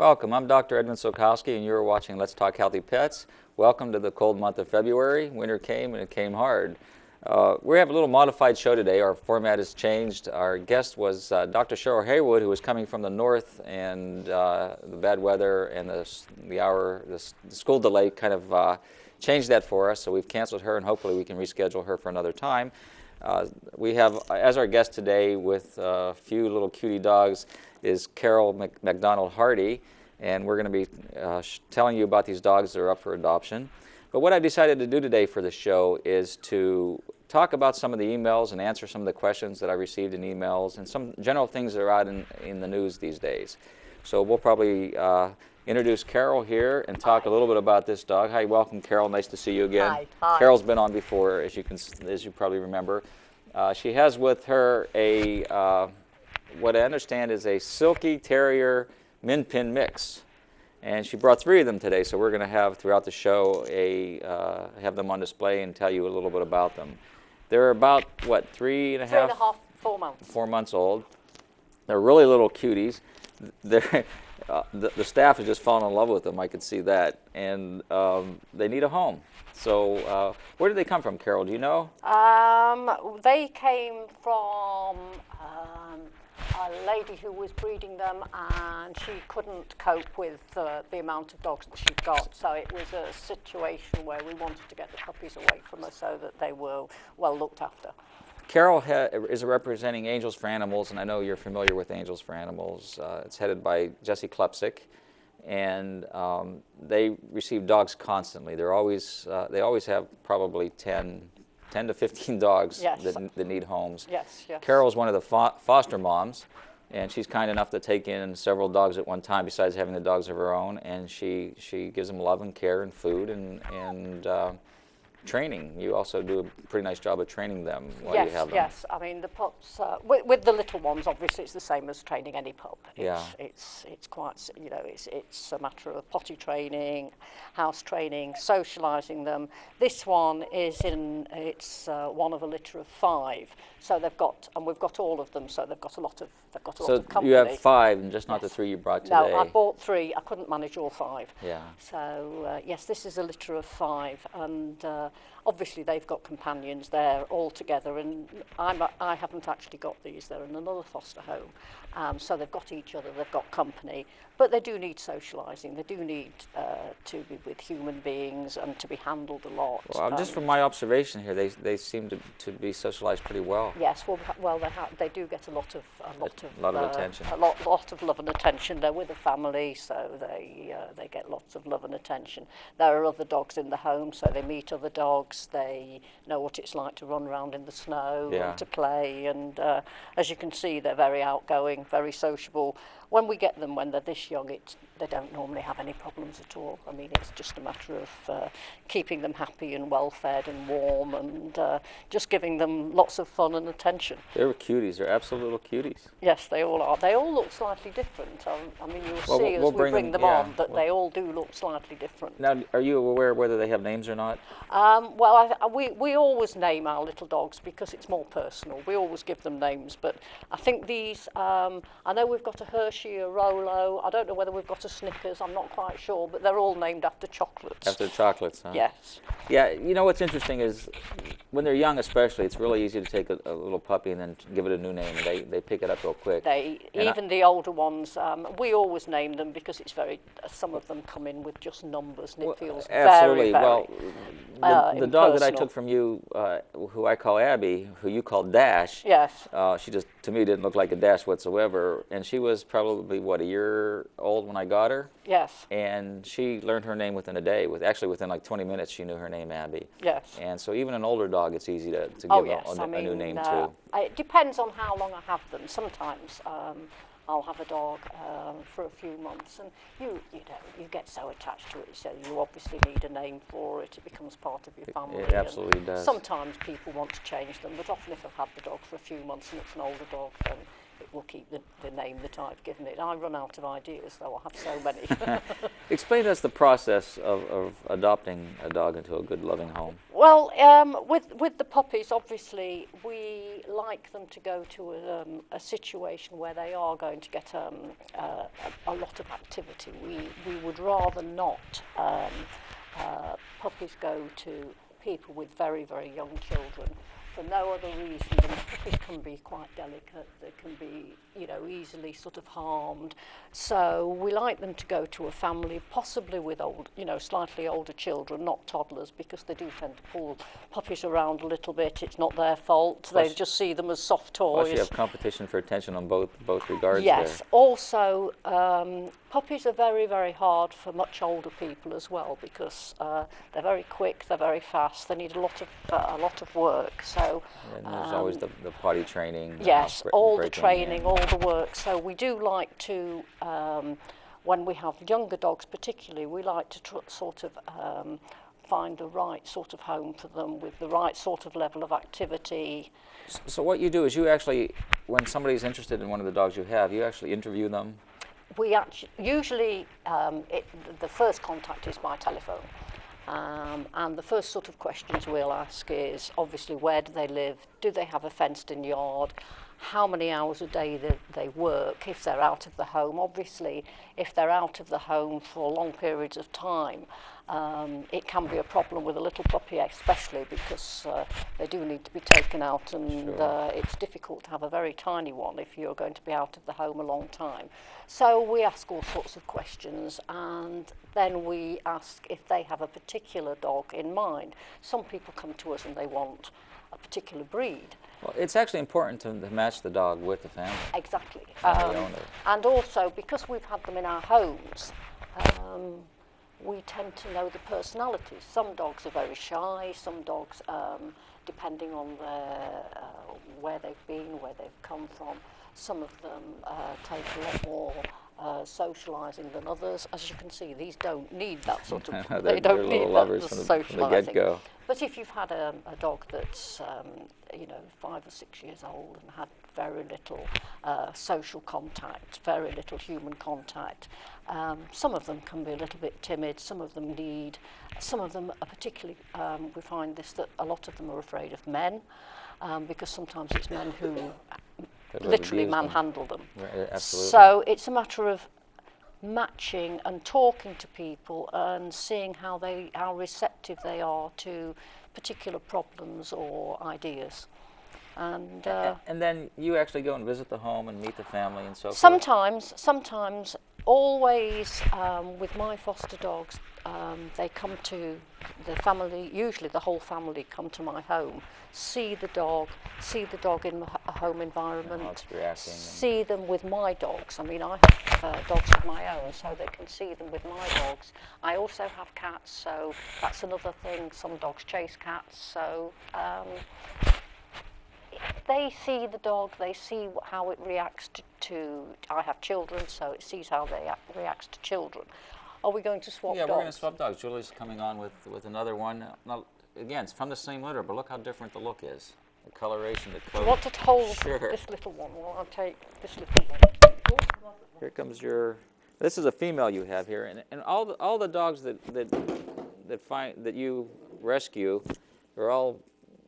Welcome. I'm Dr. Edmund Sulkowski, and you're watching Let's Talk Healthy Pets. Welcome to the cold month of February. Winter came, and it came hard. We have a little modified show today. Our format has changed. Our guest was Dr. Cheryl Haywood, who was coming from the north, and the bad weather and the school delay kind of changed that for us. So we've canceled her, and hopefully we can reschedule her for another time. We have, as our guest today, with a few little cutie dogs, is Carol McDonald Hardy, and we're going to be telling you about these dogs that are up for adoption. But what I decided to do today for the show is to talk about some of the emails and answer some of the questions that I received in emails and some general things that are out in the news these days. So we'll probably introduce Carol here and talk a little bit about this dog. Hi, welcome, Carol. Nice to see you again. Hi. Carol's been on before, as you probably remember. She has with her a what I understand is a Silky Terrier Min Pin mix, and she brought 3 of them today. So we're going to have throughout the show have them on display and tell you a little bit about them. They're about what, 3.5, 4 months. 4 months old. They're really little cuties. They're the staff has just fallen in love with them. I could see that, and they need a home. So where did they come from, Carol? Do you know? They came from a lady who was breeding them, and she couldn't cope with the amount of dogs that she'd got. So it was a situation where we wanted to get the puppies away from her so that they were well looked after. Carol is representing Angels for Animals, and I know you're familiar with Angels for Animals. It's headed by Jesse Klepsik, and they receive dogs constantly. They always have probably 10 to 15 dogs that need homes. Yes. Carol's one of the foster moms, and she's kind enough to take in several dogs at one time besides having the dogs of her own, and she gives them love and care and food and training. You also do a pretty nice job of training them while you have them. Yes. I mean, the pups, with the little ones, obviously it's the same as training any pup. It's quite, it's a matter of potty training, house training, socialising them. This one is one of a litter of 5. So we've got all of them, so they've got a lot of company. So you have 5 and just not the 3 you brought today? No, I bought 3. I couldn't manage all 5. Yeah. So yes, this is a litter of 5, and obviously they've got companions there all together, and I haven't actually got these. They're in another foster home, so they've got each other, they've got company, but they do need socialising. They do need to be with human beings and to be handled a lot. Well, just from my observation here, they seem to be socialised pretty well. Yes, well, they do get a lot of attention. A lot of love and attention. They're with a family, so they get lots of love and attention. There are other dogs in the home, so they meet other dogs. They know what it's like to run around in the snow and to play. And as you can see, they're very outgoing, very sociable. When we get them when they're this young, they don't normally have any problems at all. I mean, it's just a matter of keeping them happy and well fed and warm, and just giving them lots of fun and attention. They're cuties. They're absolute little cuties. Yes, they all are. They all look slightly different. I mean, you'll see as we bring them on that they all do look slightly different. Now, are you aware whether they have names or not? Well, we always name our little dogs because it's more personal. We always give them names, but I think these, I know we've got a Hershey, a Rolo. I don't know whether we've got a Snickers. I'm not quite sure, but they're all named after chocolates. After chocolates, huh? Yes. Yeah, you know what's interesting is when they're young especially, it's really easy to take a little puppy and then give it a new name, and they pick it up real quick. Even the older ones, we always name them because it's some of them come in with just numbers, and it feels absolutely. very the dog that I took from you, who I call Abby, who you call Dash, yes. She just, to me, didn't look like a Dash whatsoever, and she was probably, a year old when I got her? Yes. And she learned her name within a day. Actually, within like 20 minutes, she knew her name, Abby. Yes. And so even an older dog, it's easy to give a new name to. It depends on how long I have them. Sometimes I'll have a dog for a few months, and you get so attached to it, so you obviously need a name for it. It becomes part of your family. It absolutely does. Sometimes people want to change them, but often if I've had the dog for a few months and it's an older dog, then it will keep the name that I've given it. I run out of ideas, though. I have so many. Explain to us the process of adopting a dog into a good, loving home. Well, with the puppies, obviously, we like them to go to a situation where they are going to get a lot of activity. We would rather not puppies go to people with very, very young children for no other reason than puppies can be quite delicate. They can be, easily sort of harmed. So we like them to go to a family, possibly with slightly older children, not toddlers, because they do tend to pull puppies around a little bit. It's not their fault. They just see them as soft toys. Plus you have competition for attention on both regards. Yes. There. Also, puppies are very, very hard for much older people as well, because they're very quick, they're very fast. They need a lot of work. So and there's always the potty training. Yes, all the training, all the work. So we do like to, when we have younger dogs particularly, we like to sort of find the right sort of home for them with the right sort of level of activity. So what you do is you actually, when somebody's interested in one of the dogs you have, you actually interview them? We usually, the first contact is by telephone. And the first sort of questions we'll ask is, obviously, where do they live? Do they have a fenced-in yard? How many hours a day they work if they're out of the home? Obviously, if they're out of the home for long periods of time, it can be a problem with a little puppy, especially because they do need to be taken out, and it's difficult to have a very tiny one if you're going to be out of the home a long time. So we ask all sorts of questions, and then we ask if they have a particular dog in mind. Some people come to us and they want a particular breed. Well, it's actually important to match the dog with the family. Exactly. The owner. And also, because we've had them in our homes, we tend to know the personalities. Some dogs are very shy, some dogs, depending on where they've been, where they've come from, some of them take a lot more socialising than others. As you can see, these don't need that sort of, they don't need that socialising. From the get-go. But if you've had a dog that's 5 or 6 years old and had very little social contact, very little human contact, some of them can be a little bit timid, some of them are particularly, we find this, that a lot of them are afraid of men, because sometimes it's men who literally manhandle them. Right, absolutely. So it's a matter of matching and talking to people and seeing how receptive they are to particular problems or ideas. And then you actually go and visit the home and meet the family and so forth? Sometimes, always with my foster dogs, they come to the family, usually the whole family come to my home, see the dog in a home environment, see them with my dogs. I mean, I have dogs of my own, so they can see them with my dogs. I also have cats, so that's another thing. Some dogs chase cats, so they see the dog, they see how it reacts to I have children, so it sees how they reacts to children. Are we going to swap dogs? Yeah, we're going to swap dogs. Julie's coming on with another one. Now, again, it's from the same litter, but look how different the look is. The coloration, the coat. Do you want to hold Sure. this little one? Well, I'll take this little one. Here comes this is a female you have here, and all the dogs that you rescue are all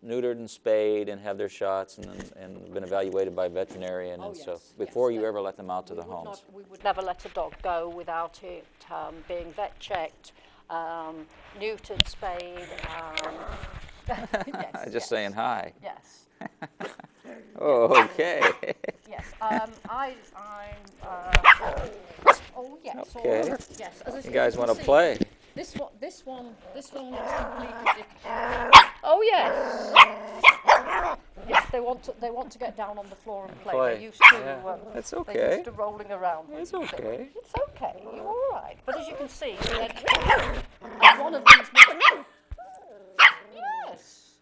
neutered and spayed and have their shots and been evaluated by a veterinarian so before you ever let them out to the homes. We would never let a dog go without it being vet checked, neutered, spayed. Just saying hi. Yes. Oh, okay. Yes. Oh yes. Okay. Or, yes. As You guys want to play? This one looks completely. Oh yes. Yes, they want to get down on the floor and play. They're used to. It's okay. They're used to rolling around. It's okay. It's okay. You're all right. But as you can see, one of these. Yes.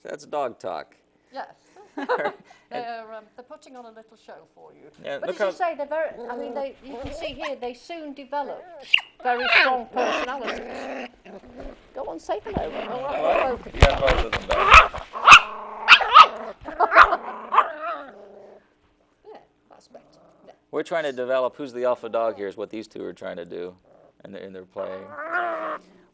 That's dog talk. Yes. They're putting on a little show for you. Yeah, but as you say, they're very. I mean, you can see here they soon develop very strong personalities. Go on, say hello. All right, You got both of them back. We're trying to develop who's the alpha dog here is what these two are trying to do in their playing.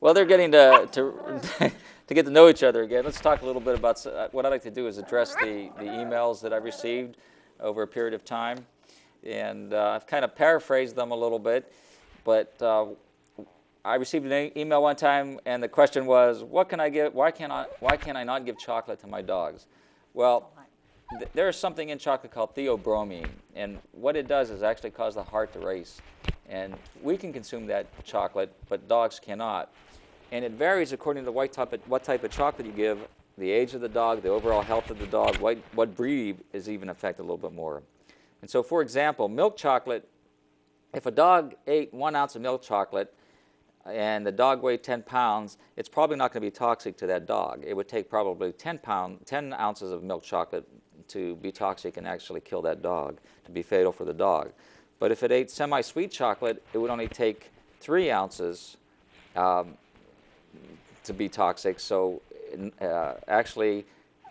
Well, they're getting to to get to know each other again. Let's talk a little bit about what I'd like to do is address the emails that I've received over a period of time. And I've kind of paraphrased them a little bit, but I received an email one time, and the question was, "What can I give? Why can't I not give chocolate to my dogs?" Well, there is something in chocolate called theobromine, and what it does is actually cause the heart to race. And we can consume that chocolate, but dogs cannot. And it varies according to what type of chocolate you give, the age of the dog, the overall health of the dog, what breed is even affected a little bit more. And so, for example, milk chocolate, if a dog ate 1 ounce of milk chocolate and the dog weighed 10 pounds, it's probably not going to be toxic to that dog. It would take probably 10 ounces of milk chocolate to be toxic and actually kill that dog, to be fatal for the dog. But if it ate semi-sweet chocolate, it would only take 3 ounces to be toxic. So actually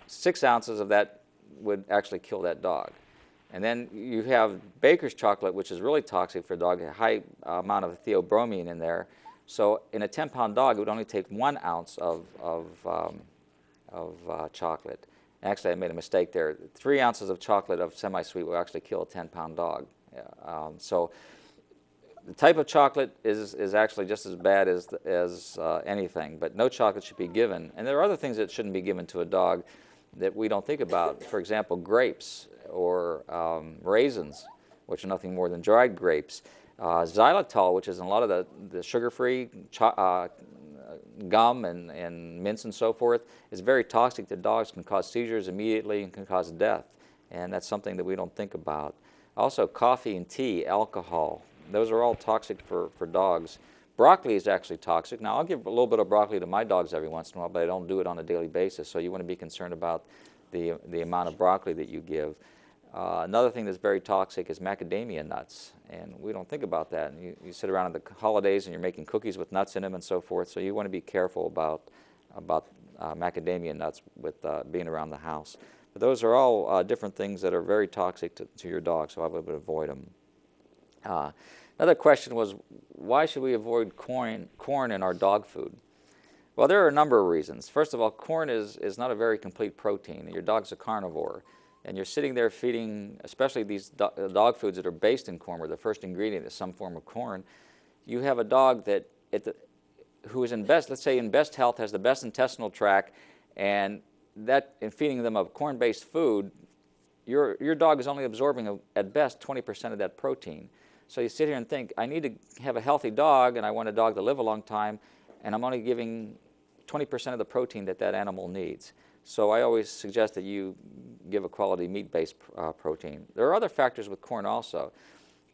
6 ounces of that would actually kill that dog. And then you have baker's chocolate, which is really toxic for a dog, a high amount of theobromine in there. So in a 10-pound dog, it would only take 1 ounce of chocolate. Actually, I made a mistake there. 3 ounces of chocolate of semi-sweet will actually kill a 10-pound dog. So the type of chocolate is actually just as bad as anything, but no chocolate should be given. And there are other things that shouldn't be given to a dog that we don't think about. For example, grapes or raisins, which are nothing more than dried grapes. Xylitol, which is in a lot of the sugar-free gum and mints and so forth, is very toxic to dogs, can cause seizures immediately and can cause death. And that's something that we don't think about. Also, coffee and tea, alcohol, those are all toxic for dogs. Broccoli is actually toxic. Now, I'll give a little bit of broccoli to my dogs every once in a while, but I don't do it on a daily basis. So you want to be concerned about the amount of broccoli that you give. Another thing that's very toxic is macadamia nuts, and we don't think about that. And you sit around at the holidays and you're making cookies with nuts in them and so forth, so you want to be careful about macadamia nuts with being around the house. But those are all different things that are very toxic to your dog, so I would avoid them. Another question was, why should we avoid corn in our dog food? Well, there are a number of reasons. First of all, corn is not a very complete protein. Your dog's a carnivore. And you're sitting there feeding, especially these dog foods that are based in corn, where the first ingredient is some form of corn. You have a dog that who is in best health, has the best intestinal tract, and that in feeding them a corn-based food, your dog is only absorbing at best 20% of that protein. So you sit here and think, I need to have a healthy dog, and I want a dog to live a long time, and I'm only giving 20% of the protein that animal needs. So I always suggest that you give a quality meat-based protein. There are other factors with corn also.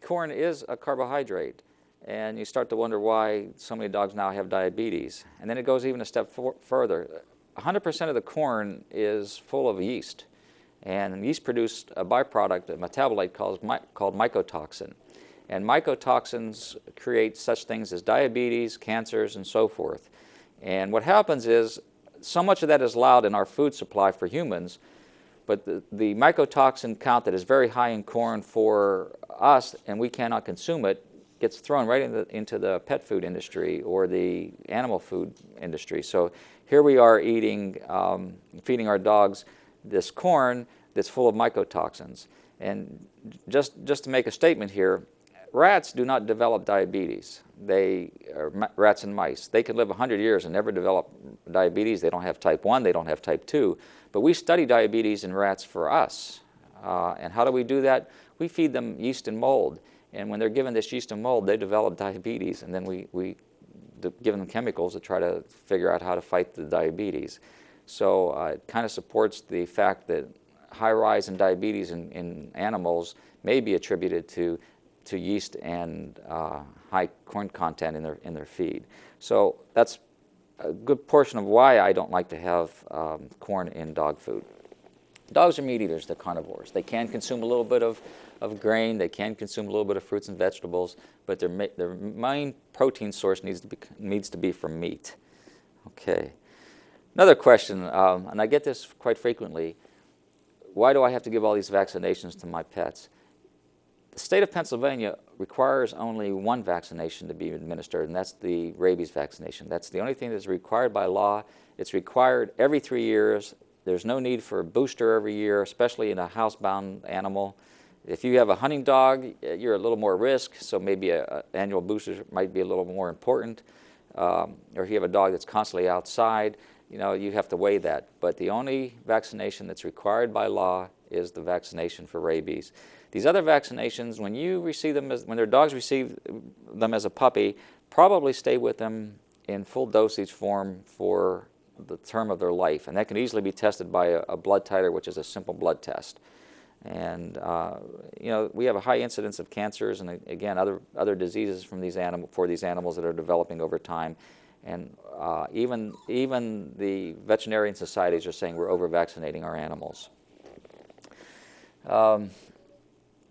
Corn is a carbohydrate, and you start to wonder why so many dogs now have diabetes. And then it goes even a step further. 100% of the corn is full of yeast, and yeast produce a byproduct, a metabolite called mycotoxin. And mycotoxins create such things as diabetes, cancers, and so forth. And what happens is, so much of that is allowed in our food supply for humans, but the mycotoxin count that is very high in corn for us, and we cannot consume it, gets thrown right into the pet food industry or the animal food industry. So here we are eating, feeding our dogs this corn that's full of mycotoxins. And just to make a statement here, rats do not develop diabetes. Rats and mice. They can live 100 years and never develop diabetes. They don't have type 1, they don't have type 2. But we study diabetes in rats for us. And how do we do that? We feed them yeast and mold. And when they're given this yeast and mold, they develop diabetes. And then we give them chemicals to try to figure out how to fight the diabetes. So it kind of supports the fact that high rise in diabetes in animals may be attributed to yeast and high corn content in their feed. So that's a good portion of why I don't like to have corn in dog food. Dogs are meat eaters, they're carnivores. They can consume a little bit of grain, they can consume a little bit of fruits and vegetables, but their main protein source needs to be from meat. Okay. Another question, and I get this quite frequently, why do I have to give all these vaccinations to my pets? The state of Pennsylvania requires only one vaccination to be administered, and that's the rabies vaccination. That's the only thing that's required by law. It's required every 3 years. There's no need for a booster every year, especially in a housebound animal. If you have a hunting dog, you're a little more risk, so maybe an annual booster might be a little more important. Or if you have a dog that's constantly outside, you have to weigh that. But the only vaccination that's required by law is the vaccination for rabies. These other vaccinations, when you receive them, when their dogs receive them as a puppy, probably stay with them in full dosage form for the term of their life. And that can easily be tested by a blood titer, which is a simple blood test. And we have a high incidence of cancers and again other diseases from for these animals that are developing over time. And even the veterinarian societies are saying we're over-vaccinating our animals. I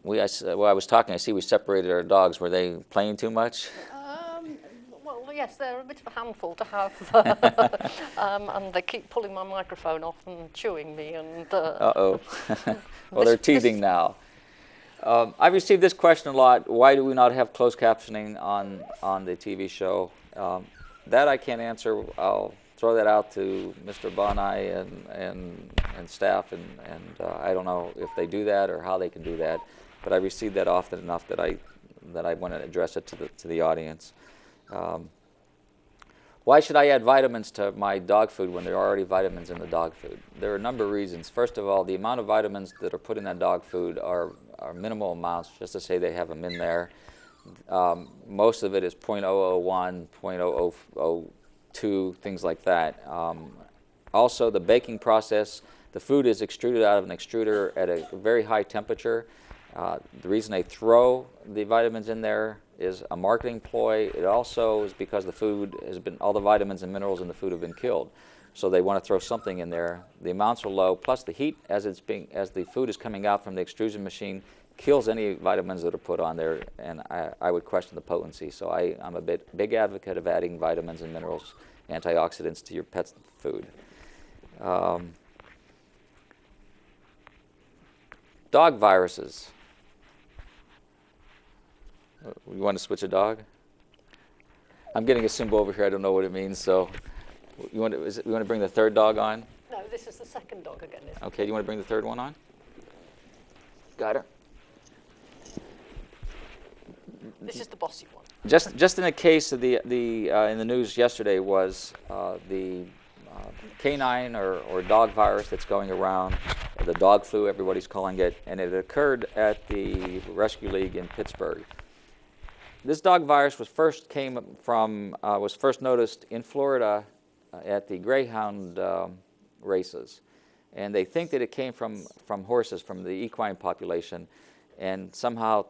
was talking. I see we separated our dogs. Were they playing too much? Well, yes, they're a bit of a handful to have, and they keep pulling my microphone off and chewing me. And uh-oh. Well, they're teething now. I've received this question a lot. Why do we not have closed captioning on the TV show? That I can't answer. I'll throw that out to Mr. Bonai and staff, and I don't know if they do that or how they can do that. But I received that often enough that I want to address it to the audience. Why should I add vitamins to my dog food when there are already vitamins in the dog food? There are a number of reasons. First of all, the amount of vitamins that are put in that dog food are minimal amounts, just to say they have them in there. Most of it is 0.001, 0.002, things like that. Also, the baking process, the food is extruded out of an extruder at a very high temperature. The reason they throw the vitamins in there is a marketing ploy. It also is because the food all the vitamins and minerals in the food have been killed. So they want to throw something in there. The amounts are low, plus the heat as the food is coming out from the extrusion machine kills any vitamins that are put on there, and I would question the potency. So I'm a big advocate of adding vitamins and minerals, antioxidants to your pet's food. Dog viruses. You want to switch a dog? I'm getting a symbol over here. I don't know what it means. So, you want to bring the third dog on? No, this is the second dog again. Okay. Do you want to bring the third one on? Got her. This is the bossy one. Just in the case of the in the news yesterday was the canine or dog virus that's going around, or the dog flu, everybody's calling it, and it occurred at the Rescue League in Pittsburgh. This dog virus was first noticed in Florida at the greyhound races, and they think that it came from horses, from the equine population, and somehow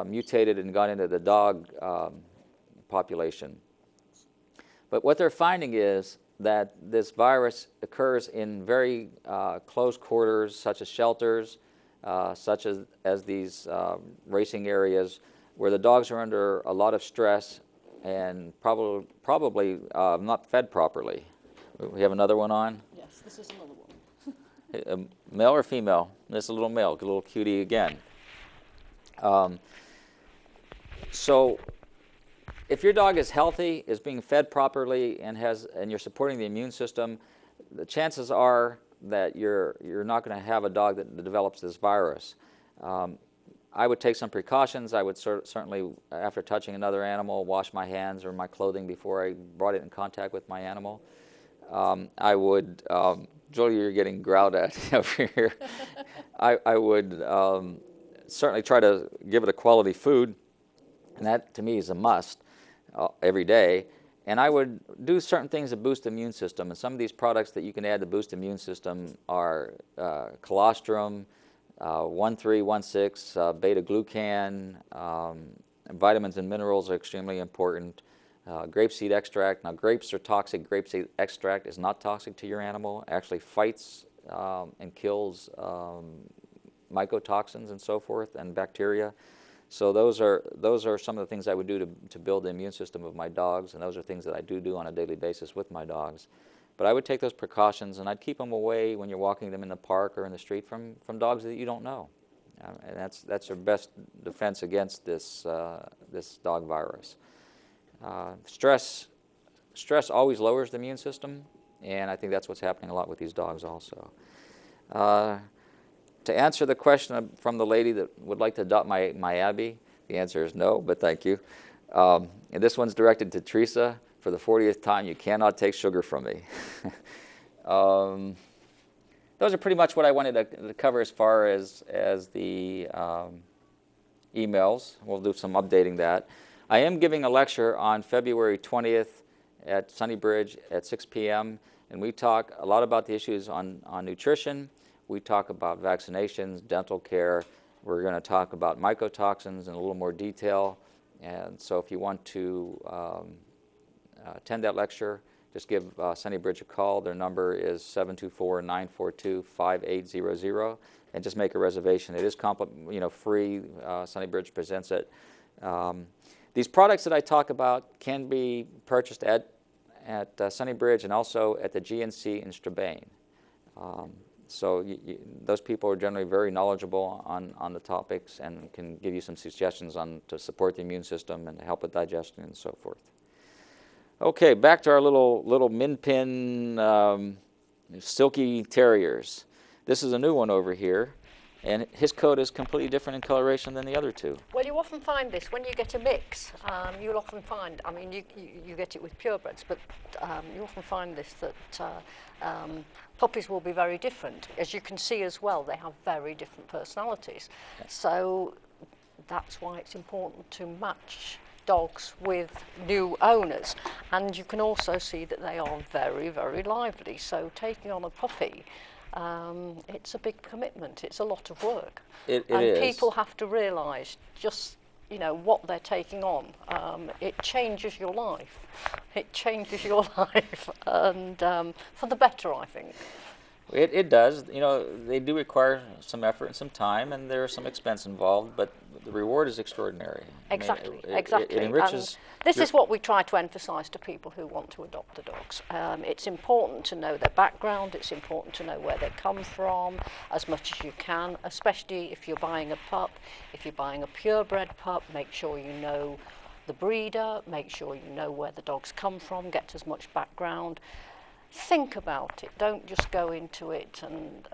mutated and got into the dog population. But what they're finding is that this virus occurs in very close quarters, such as shelters, such as these racing areas, where the dogs are under a lot of stress and probably not fed properly. We have another one on? Yes, this is another one. Male or female? This is a little male, a little cutie again. So if your dog is healthy, is being fed properly, and you're supporting the immune system, the chances are that you're not going to have a dog that develops this virus. I would take some precautions. I would certainly, after touching another animal, wash my hands or my clothing before I brought it in contact with my animal. I would, Julie, you're getting growled at over here. I would certainly try to give it a quality food, and that to me is a must every day. And I would do certain things to boost the immune system. And some of these products that you can add to boost the immune system are colostrum, 1316, beta-glucan, vitamins and minerals are extremely important. Grapeseed extract. Now, grapes are toxic. Grapeseed extract is not toxic to your animal. It actually fights and kills mycotoxins and so forth, and bacteria. So those are some of the things I would do to build the immune system of my dogs, and those are things that I do on a daily basis with my dogs. But I would take those precautions, and I'd keep them away when you're walking them in the park or in the street from dogs that you don't know. And that's your best defense against this this dog virus. Stress always lowers the immune system, and I think that's what's happening a lot with these dogs also. To answer the question from the lady that would like to adopt my Abby, the answer is no, but thank you. And this one's directed to Teresa. For the 40th time, you cannot take sugar from me. Those are pretty much what I wanted to cover as far as the emails. We'll do some updating that. I am giving a lecture on February 20th at Sunnybridge at 6 p.m. and we talk a lot about the issues on nutrition. We talk about vaccinations, dental care. We're going to talk about mycotoxins in a little more detail. And so if you want to attend that lecture, just give Sunnybridge a call. Their number is 724-942-5800, and just make a reservation. It is free. Sunnybridge presents it. These products that I talk about can be purchased at Sunnybridge and also at the GNC in Strabane. So those people are generally very knowledgeable on the topics and can give you some suggestions to support the immune system and help with digestion and so forth. Okay, back to our little min pin silky terriers. This is a new one over here, and his coat is completely different in coloration than the other two. Well, you often find this when you get a mix. You'll often find, I mean, you get it with purebreds, but you often find this that puppies will be very different. As you can see as well, they have very different personalities. Yes. So that's why it's important to match dogs with new owners. And you can also see that they are very, very lively. So taking on a puppy, it's a big commitment. It's a lot of work. It is. People have to realise just what they're taking on. It changes your life. It changes your life, and for the better, I think. It does. They do require some effort and some time, and there's some expense involved, but the reward is extraordinary. Exactly, I mean, exactly. It enriches. And this is what we try to emphasise to people who want to adopt the dogs. It's important to know their background. It's important to know where they come from as much as you can, especially if you're buying a pup. If you're buying a purebred pup, make sure you know the breeder, make sure you know where the dogs come from, get as much background. Think about it. Don't just go into it and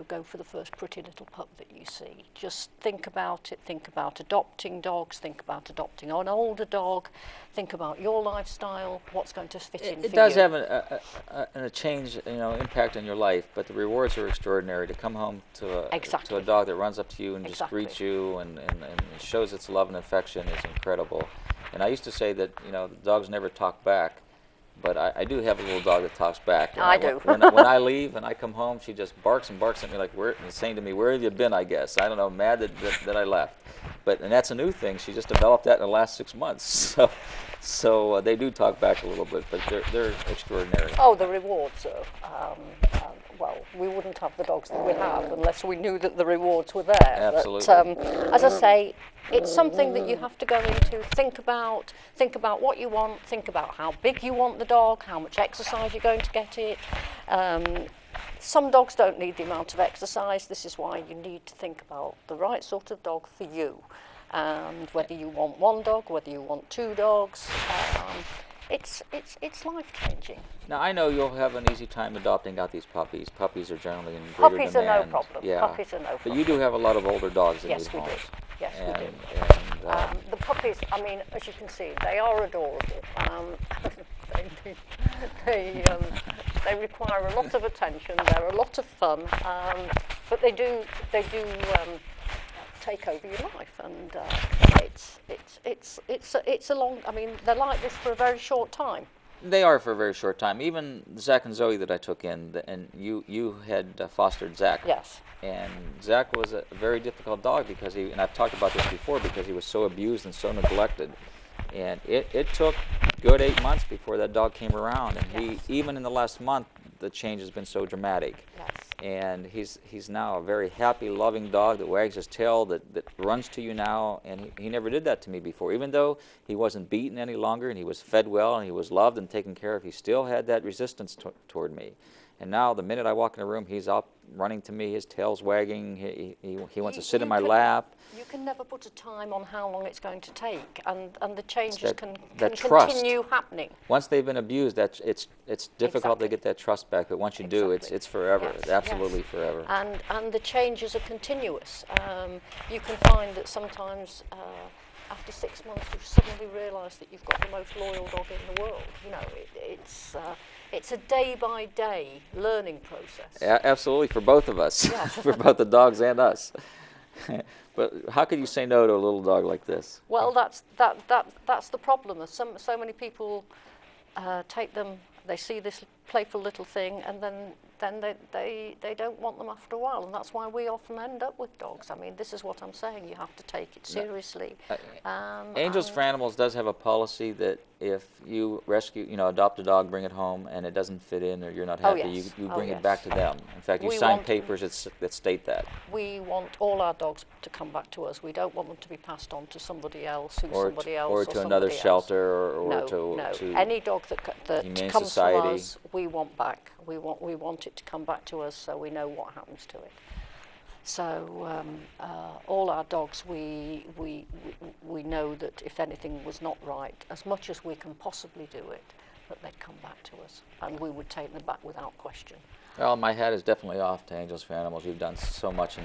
go for the first pretty little pup that you see. Just think about it. Think about adopting dogs. Think about adopting an older dog. Think about your lifestyle. What's going to fit in for you. It does have a change, impact on your life, but the rewards are extraordinary. To come home to a dog that runs up to you and just greets you and shows its love and affection is incredible. And I used to say that the dogs never talk back. But I do have a little dog that talks back. And I do. When I leave and I come home, she just barks and barks at me like, saying to me, "Where have you been?" I guess. I don't know, mad that I left. And that's a new thing. She just developed that in the last 6 months. So they do talk back a little bit, but they're extraordinary. Oh, the rewards are. Well, we wouldn't have the dogs that we have unless we knew that the rewards were there. Absolutely. But, as I say, it's something that you have to go into, think about what you want, think about how big you want the dog, how much exercise you're going to get it. Some dogs don't need the amount of exercise. This is why you need to think about the right sort of dog for you. And whether you want one dog, whether you want two dogs, it's life-changing. Now, I know you'll have an easy time adopting out these puppies. Puppies are generally in greater demand. Puppies are no problem. Yeah. Puppies are no problem. But you do have a lot of older dogs in Yes, these we homes. do. Yes, we do. And, the puppies, I mean, as you can see, they are adorable. They require a lot of attention. They're a lot of fun, but they do take over your life, and it's a long. I mean, they're like this for a very short time. They are for a very short time. Even Zach and Zoe that I took in, and you had fostered Zach. Yes. And Zach was a very difficult dog because and I've talked about this before, because he was so abused and so neglected. And it took good 8 months before that dog came around. And even in the last month, the change has been so dramatic. Yes. And he's now a very happy, loving dog that wags his tail, that runs to you now. And he never did that to me before. Even though he wasn't beaten any longer and he was fed well and he was loved and taken care of, he still had that resistance toward me. And now, the minute I walk in a room, he's up running to me, his tail's wagging, he wants to sit in my can, lap. You can never put a time on how long it's going to take, and the changes that, can trust. continue happening. Once they've been abused, it's difficult to get that trust back, but once you do, it's forever. Yes, it's absolutely forever. And the changes are continuous. You can find that sometimes after 6 months you suddenly realise that you've got the most loyal dog in the world. You know, it's a day-by-day learning process. Absolutely, for both of us, Yes. for both the dogs and us. But how could you say no to a little dog like this? Well, that's the problem. So many people take them. They see this playful little thing, and then they don't want them after a while, and that's why we often end up with dogs. I mean, this is what I'm saying. You have to take it seriously. Angels for Animals does have a policy that if you adopt a dog, bring it home, and it doesn't fit in or you're not happy, you bring it back to them. In fact, you sign papers that state that. We want all our dogs to come back to us. We don't want them to be passed on to somebody else or to another shelter or to any dog that Humane comes Society. from us, we want back. We want it to come back to us so we know what happens to it. So all our dogs, we know that if anything was not right, as much as we can possibly do it, that they'd come back to us, and we would take them back without question. Well, my hat is definitely off to Angels for Animals. You've done so much in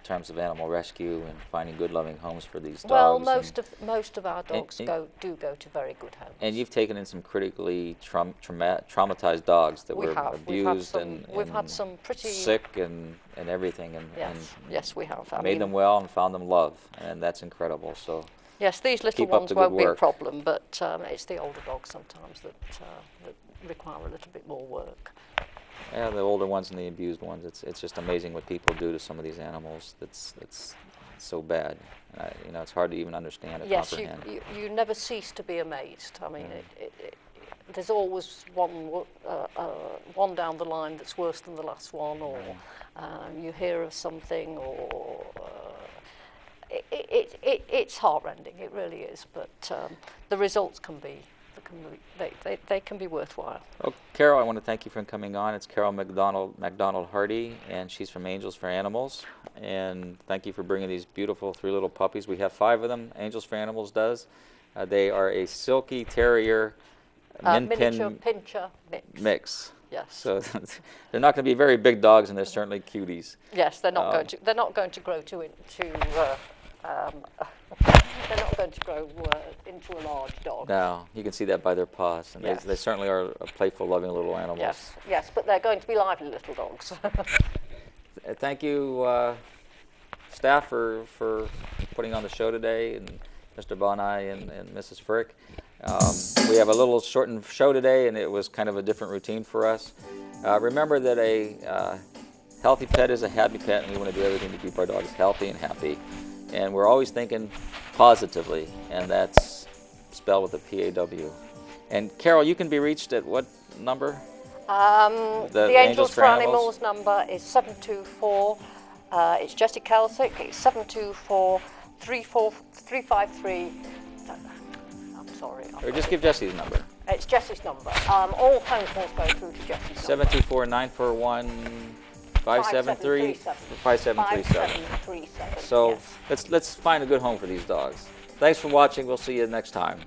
terms of animal rescue and finding good, loving homes for these dogs. Well, most of our dogs do go to very good homes. And you've taken in some critically traumatized dogs that were abused we've had some pretty sick and everything, and yes, we have. Made them well and found them love, and that's incredible. So. Yes, these little ones won't be a problem, but it's the older dogs sometimes that require a little bit more work. Yeah, the older ones and the abused ones. It's just amazing what people do to some of these animals. It's so bad. It's hard to even understand or comprehend. Yes, you never cease to be amazed. I mean, there's always one down the line that's worse than the last one, or you hear of something, or it's heartrending. It really is. But the results can be. They can be worthwhile. Well, Carol, I want to thank you for coming on. It's Carol McDonald Hardy, and she's from Angels for Animals. And thank you for bringing these beautiful 3 little puppies. We have 5 of them. Angels for Animals does. They are a silky terrier miniature pincher mix. Yes. So they're not going to be very big dogs, and they're certainly cuties. Yes, they're not going to. They're not going to grow they're not going to grow into a large dog. No, you can see that by their paws, and they certainly are playful, loving little animals. Yes, but they're going to be lively little dogs. Thank you, staff, for putting on the show today, and Mr. Bonai and Mrs. Frick. We have a little shortened show today, and it was kind of a different routine for us. Remember that a healthy pet is a happy pet, and we want to do everything to keep our dogs healthy and happy. And we're always thinking positively, and that's spelled with a P-A-W. And Carol, you can be reached at what number? The Angels for Animals number is 724. It's Jessie Kelsick. It's 724-353. I'm sorry. Or just give Jessie's number. It's Jessie's number. All phone calls go through to Jessie's number. 724-941-5737. 5737. So let's find a good home for these dogs. Thanks for watching. We'll see you next time.